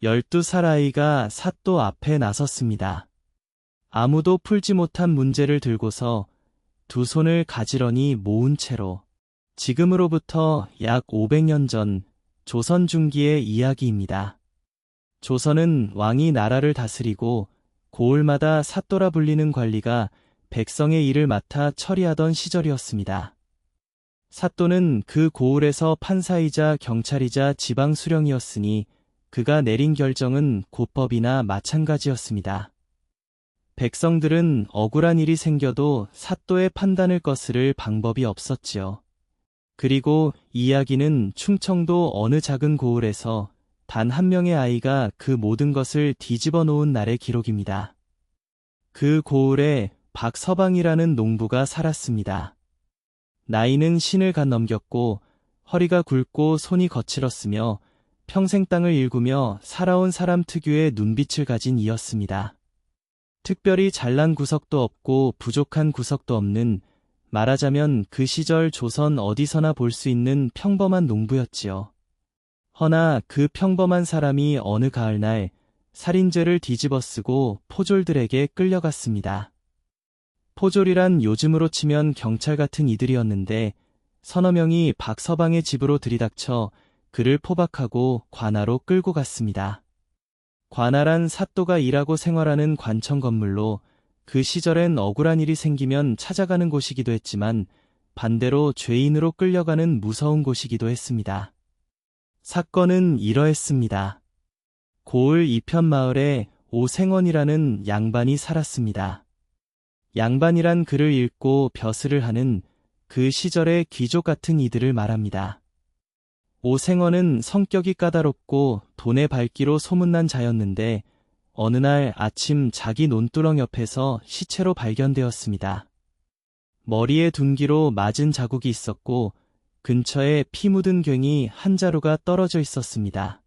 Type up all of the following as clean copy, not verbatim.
12살 아이가 사또 앞에 나섰습니다. 아무도 풀지 못한 문제를 들고서 두 손을 가지런히 모은 채로 지금으로부터 약 500년 전 조선 중기의 이야기입니다. 조선은 왕이 나라를 다스리고 고을마다 사또라 불리는 관리가 백성의 일을 맡아 처리하던 시절이었습니다. 사또는 그 고을에서 판사이자 경찰이자 지방 수령이었으니 그가 내린 결정은 고법이나 마찬가지였습니다. 백성들은 억울한 일이 생겨도 사또의 판단을 거스를 방법이 없었지요. 그리고 이야기는 충청도 어느 작은 고을에서 단 한 명의 아이가 그 모든 것을 뒤집어 놓은 날의 기록입니다. 그 고을에 박서방이라는 농부가 살았습니다. 나이는 신을 갓 넘겼고 허리가 굵고 손이 거칠었으며 평생 땅을 일구며 살아온 사람 특유의 눈빛을 가진 이였습니다. 특별히 잘난 구석도 없고 부족한 구석도 없는, 말하자면 그 시절 조선 어디서나 볼 수 있는 평범한 농부였지요. 허나 그 평범한 사람이 어느 가을날 살인죄를 뒤집어쓰고 포졸들에게 끌려갔습니다. 포졸이란 요즘으로 치면 경찰 같은 이들이었는데 서너 명이 박서방의 집으로 들이닥쳐 그를 포박하고 관아로 끌고 갔습니다. 관아란 사또가 일하고 생활하는 관청 건물로 그 시절엔 억울한 일이 생기면 찾아가는 곳이기도 했지만 반대로 죄인으로 끌려가는 무서운 곳이기도 했습니다. 사건은 이러했습니다. 고을 이편 마을에 오생원이라는 양반이 살았습니다. 양반이란 글을 읽고 벼슬을 하는 그 시절의 귀족 같은 이들을 말합니다. 오생원은 성격이 까다롭고 돈의 발기로 소문난 자였는데 어느 날 아침 자기 논두렁 옆에서 시체로 발견되었습니다. 머리에 둔기로 맞은 자국이 있었고 근처에 피 묻은 괭이 한 자루가 떨어져 있었습니다.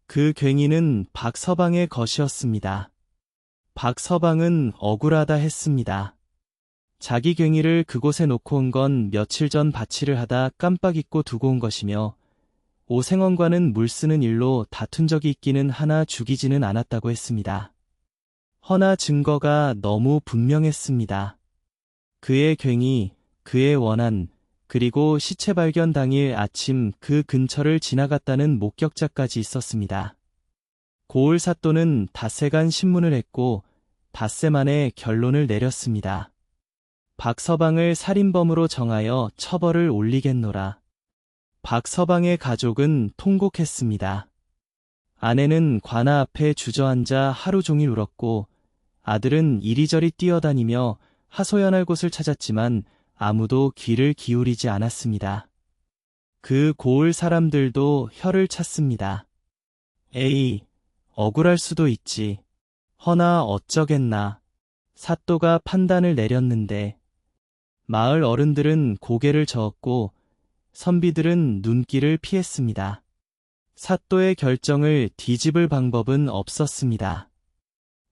그 괭이는 박서방의 것이었습니다. 박서방은 억울하다 했습니다. 자기 괭이를 그곳에 놓고 온 건 며칠 전 바치를 하다 깜빡 잊고 두고 온 것이며 오생원과는 물 쓰는 일로 다툰 적이 있기는 하나 죽이지는 않았다고 했습니다. 허나 증거가 너무 분명했습니다. 그의 괭이, 그의 원한, 그리고 시체 발견 당일 아침 그 근처를 지나갔다는 목격자까지 있었습니다. 고을 사또는 닷새간 신문을 했고 닷새 만에 결론을 내렸습니다. 박서방을 살인범으로 정하여 처벌을 올리겠노라. 박서방의 가족은 통곡했습니다. 아내는 관아 앞에 주저앉아 하루 종일 울었고 아들은 이리저리 뛰어다니며 하소연할 곳을 찾았지만 아무도 귀를 기울이지 않았습니다. 그 고을 사람들도 혀를 찼습니다. 에이, 억울할 수도 있지. 허나 어쩌겠나. 사또가 판단을 내렸는데. 마을 어른들은 고개를 저었고 선비들은 눈길을 피했습니다. 사또의 결정을 뒤집을 방법은 없었습니다.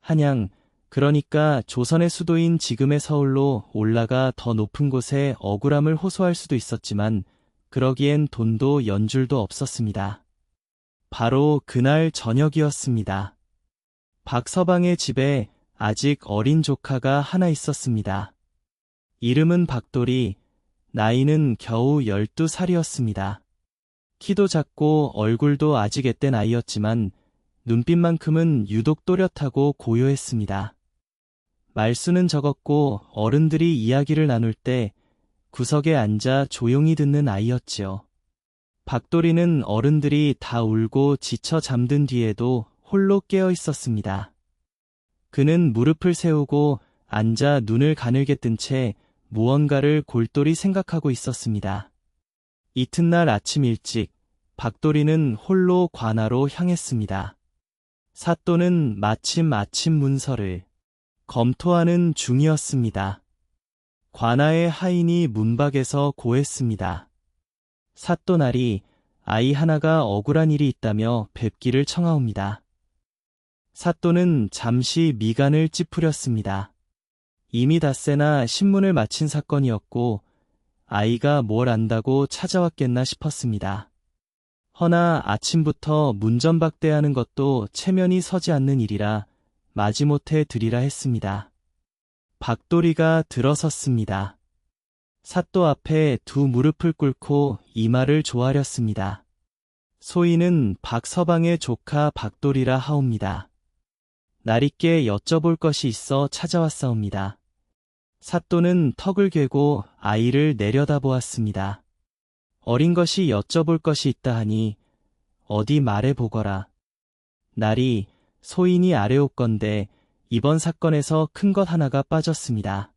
한양, 그러니까 조선의 수도인 지금의 서울로 올라가 더 높은 곳에 억울함을 호소할 수도 있었지만 그러기엔 돈도 연줄도 없었습니다. 바로 그날 저녁이었습니다. 박서방의 집에 아직 어린 조카가 하나 있었습니다. 이름은 박돌이, 나이는 겨우 12살이었습니다. 키도 작고 얼굴도 아직 앳된 아이였지만 눈빛만큼은 유독 또렷하고 고요했습니다. 말수는 적었고 어른들이 이야기를 나눌 때 구석에 앉아 조용히 듣는 아이였지요. 박돌이는 어른들이 다 울고 지쳐 잠든 뒤에도 홀로 깨어 있었습니다. 그는 무릎을 세우고 앉아 눈을 가늘게 뜬 채 무언가를 골똘히 생각하고 있었습니다. 이튿날 아침 일찍 박돌이는 홀로 관아로 향했습니다. 사또는 마침 아침 문서를 검토하는 중이었습니다. 관아의 하인이 문밖에서 고했습니다. 사또날이 아이 하나가 억울한 일이 있다며 뵙기를 청하옵니다. 사또는 잠시 미간을 찌푸렸습니다. 이미 닷새나 신문을 마친 사건이었고 아이가 뭘 안다고 찾아왔겠나 싶었습니다. 허나 아침부터 문전박대하는 것도 체면이 서지 않는 일이라 마지못해 드리라 했습니다. 박돌이가 들어섰습니다. 사또 앞에 두 무릎을 꿇고 이마를 조아렸습니다. 소인은 박서방의 조카 박돌이라 하옵니다. 날있게 여쭤볼 것이 있어 찾아왔사옵니다. 사또는 턱을 괴고 아이를 내려다보았습니다. 어린 것이 여쭤볼 것이 있다 하니 어디 말해보거라. 날이 소인이 아뢰옵건대 이번 사건에서 큰 것 하나가 빠졌습니다.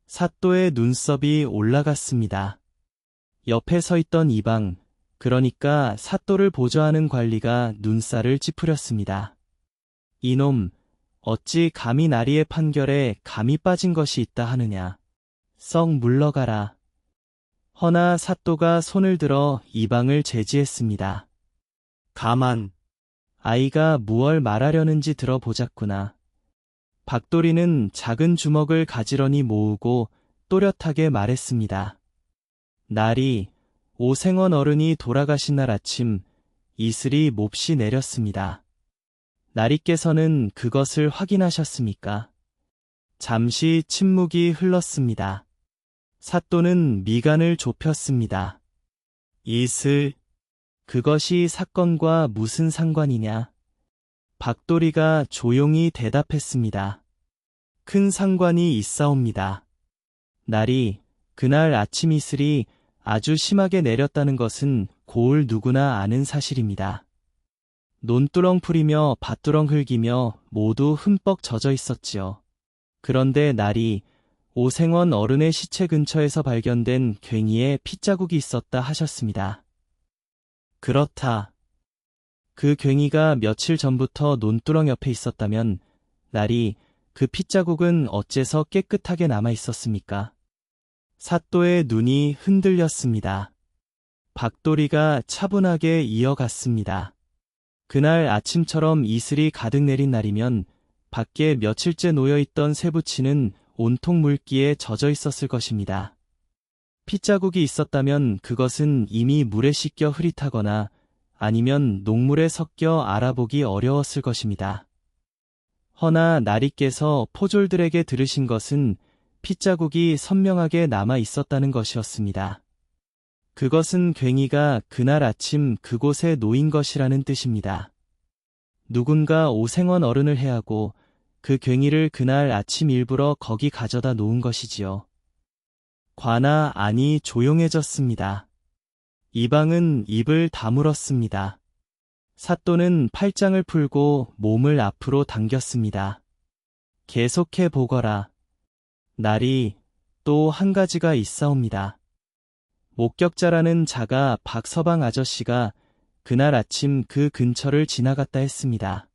사또의 눈썹이 올라갔습니다. 옆에 서 있던 이방, 그러니까 사또를 보좌하는 관리가 눈살을 찌푸렸습니다. 이놈, 어찌 감히 나리의 판결에 감이 빠진 것이 있다 하느냐. 썩 물러가라. 허나 사또가 손을 들어 이방을 제지했습니다. 가만. 아이가 무얼 말하려는지 들어보자꾸나. 박돌이는 작은 주먹을 가지런히 모으고 또렷하게 말했습니다. 날이 오생원 어른이 돌아가신 날 아침 이슬이 몹시 내렸습니다. 나리께서는 그것을 확인하셨습니까? 잠시 침묵이 흘렀습니다. 사또는 미간을 좁혔습니다. 이슬, 그것이 사건과 무슨 상관이냐? 박돌이가 조용히 대답했습니다. 큰 상관이 있사옵니다. 날이 그날 아침 이슬이 아주 심하게 내렸다는 것은 고을 누구나 아는 사실입니다. 논두렁 풀이며 밭두렁 흙이며 모두 흠뻑 젖어 있었지요. 그런데 날이 오생원 어른의 시체 근처에서 발견된 괭이에 핏자국이 있었다 하셨습니다. 그렇다. 그 괭이가 며칠 전부터 논두렁 옆에 있었다면 날이 그 핏자국은 어째서 깨끗하게 남아 있었습니까? 사또의 눈이 흔들렸습니다. 박돌이가 차분하게 이어갔습니다. 그날 아침처럼 이슬이 가득 내린 날이면 밖에 며칠째 놓여있던 쇠붙이는 온통 물기에 젖어 있었을 것입니다. 핏자국이 있었다면 그것은 이미 물에 씻겨 흐릿하거나 아니면 녹물에 섞여 알아보기 어려웠을 것입니다. 허나 나리께서 포졸들에게 들으신 것은 핏자국이 선명하게 남아 있었다는 것이었습니다. 그것은 괭이가 그날 아침 그곳에 놓인 것이라는 뜻입니다. 누군가 오생원 어른을 해하고 그 괭이를 그날 아침 일부러 거기 가져다 놓은 것이지요. 관아 안이 조용해졌습니다. 이방은 입을 다물었습니다. 사또는 팔짱을 풀고 몸을 앞으로 당겼습니다. 계속해 보거라. 날이 또 한 가지가 있사옵니다. 목격자라는 자가 박서방 아저씨가 그날 아침 그 근처를 지나갔다 했습니다.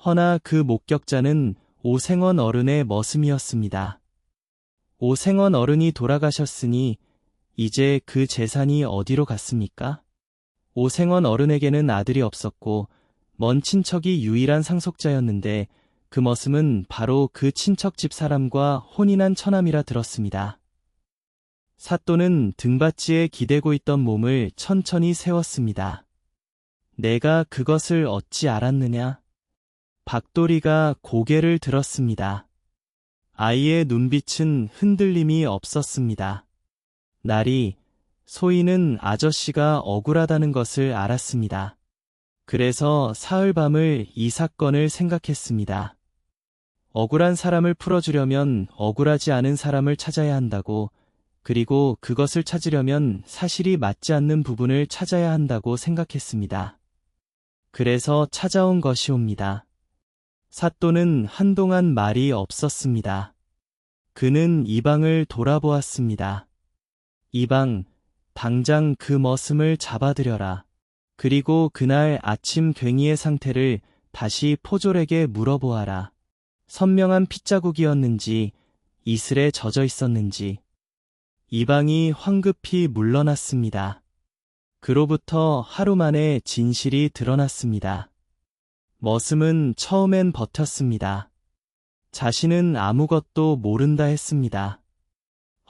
허나 그 목격자는 오생원 어른의 머슴이었습니다. 오생원 어른이 돌아가셨으니 이제 그 재산이 어디로 갔습니까? 오생원 어른에게는 아들이 없었고 먼 친척이 유일한 상속자였는데 그 머슴은 바로 그 친척 집 사람과 혼인한 처남이라 들었습니다. 사또는 등받이에 기대고 있던 몸을 천천히 세웠습니다. 내가 그것을 어찌 알았느냐? 박돌이가 고개를 들었습니다. 아이의 눈빛은 흔들림이 없었습니다. 날이 소인은 아저씨가 억울하다는 것을 알았습니다. 그래서 사흘 밤을 이 사건을 생각했습니다. 억울한 사람을 풀어주려면 억울하지 않은 사람을 찾아야 한다고, 그리고 그것을 찾으려면 사실이 맞지 않는 부분을 찾아야 한다고 생각했습니다. 그래서 찾아온 것이옵니다. 사또는 한동안 말이 없었습니다. 그는 이방을 돌아보았습니다. 이방, 당장 그 머슴을 잡아들여라. 그리고 그날 아침 괭이의 상태를 다시 포졸에게 물어보아라. 선명한 핏자국이었는지, 이슬에 젖어 있었는지. 이방이 황급히 물러났습니다. 그로부터 하루 만에 진실이 드러났습니다. 머슴은 처음엔 버텼습니다. 자신은 아무것도 모른다 했습니다.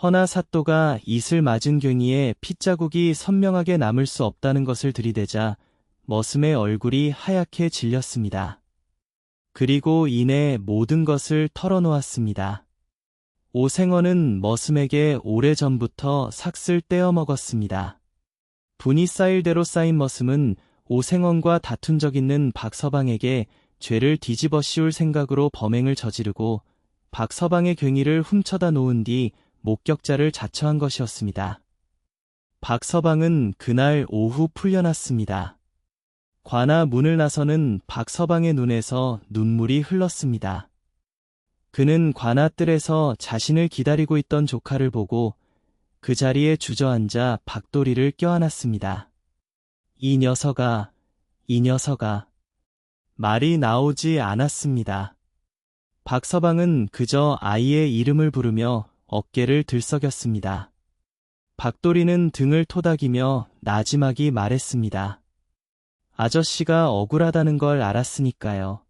허나 사또가 이슬 맞은 괭이에 핏자국이 선명하게 남을 수 없다는 것을 들이대자 머슴의 얼굴이 하얗게 질렸습니다. 그리고 이내 모든 것을 털어놓았습니다. 오생원은 머슴에게 오래전부터 삭슬 떼어 먹었습니다. 분이 쌓일 대로 쌓인 머슴은 오생원과 다툰 적 있는 박서방에게 죄를 뒤집어 씌울 생각으로 범행을 저지르고 박서방의 괭이를 훔쳐다 놓은 뒤 목격자를 자처한 것이었습니다. 박서방은 그날 오후 풀려났습니다. 관아 문을 나서는 박서방의 눈에서 눈물이 흘렀습니다. 그는 관아 뜰에서 자신을 기다리고 있던 조카를 보고 그 자리에 주저앉아 박도리를 껴안았습니다. 이 녀석아. 말이 나오지 않았습니다. 박서방은 그저 아이의 이름을 부르며 어깨를 들썩였습니다. 박도리는 등을 토닥이며 나지막이 말했습니다. 아저씨가 억울하다는 걸 알았으니까요.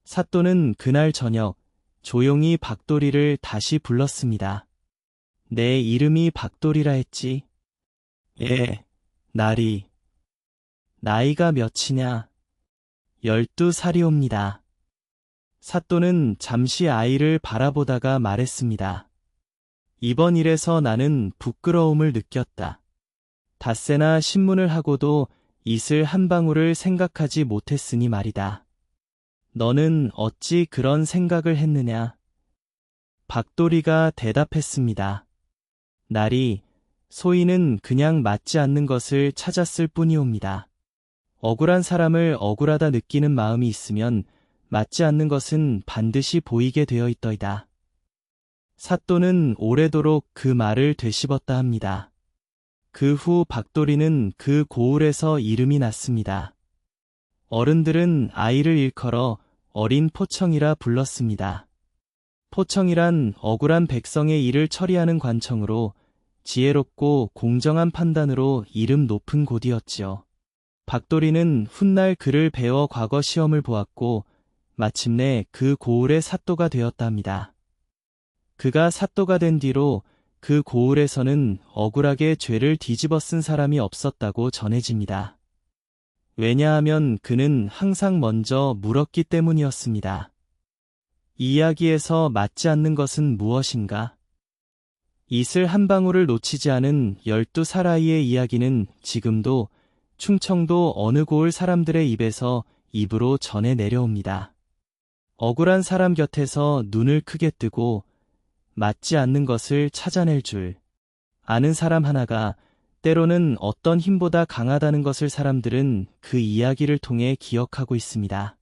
사또는 그날 저녁 조용히 박도리를 다시 불렀습니다. 내 이름이 박도리라 했지? 예, 나리. 나이가 몇이냐? 12살이옵니다. 사또는 잠시 아이를 바라보다가 말했습니다. 이번 일에서 나는 부끄러움을 느꼈다. 닷새나 신문을 하고도 이슬 한 방울을 생각하지 못했으니 말이다. 너는 어찌 그런 생각을 했느냐? 박도리가 대답했습니다. 나리, 소인은 그냥 맞지 않는 것을 찾았을 뿐이옵니다. 억울한 사람을 억울하다 느끼는 마음이 있으면 맞지 않는 것은 반드시 보이게 되어 있더이다. 사또는 오래도록 그 말을 되씹었다 합니다. 그 후 박도리는 그 고을에서 이름이 났습니다. 어른들은 아이를 일컬어 어린 포청이라 불렀습니다. 포청이란 억울한 백성의 일을 처리하는 관청으로 지혜롭고 공정한 판단으로 이름 높은 곳이었지요. 박도리는 훗날 그를 배워 과거 시험을 보았고 마침내 그 고을의 사또가 되었다 합니다. 그가 사또가 된 뒤로 그 고을에서는 억울하게 죄를 뒤집어 쓴 사람이 없었다고 전해집니다. 왜냐하면 그는 항상 먼저 물었기 때문이었습니다. 이 이야기에서 맞지 않는 것은 무엇인가? 이슬 한 방울을 놓치지 않은 12살 아이의 이야기는 지금도 충청도 어느 고을 사람들의 입에서 입으로 전해 내려옵니다. 억울한 사람 곁에서 눈을 크게 뜨고 맞지 않는 것을 찾아낼 줄 아는 사람 하나가 때로는 어떤 힘보다 강하다는 것을 사람들은 그 이야기를 통해 기억하고 있습니다.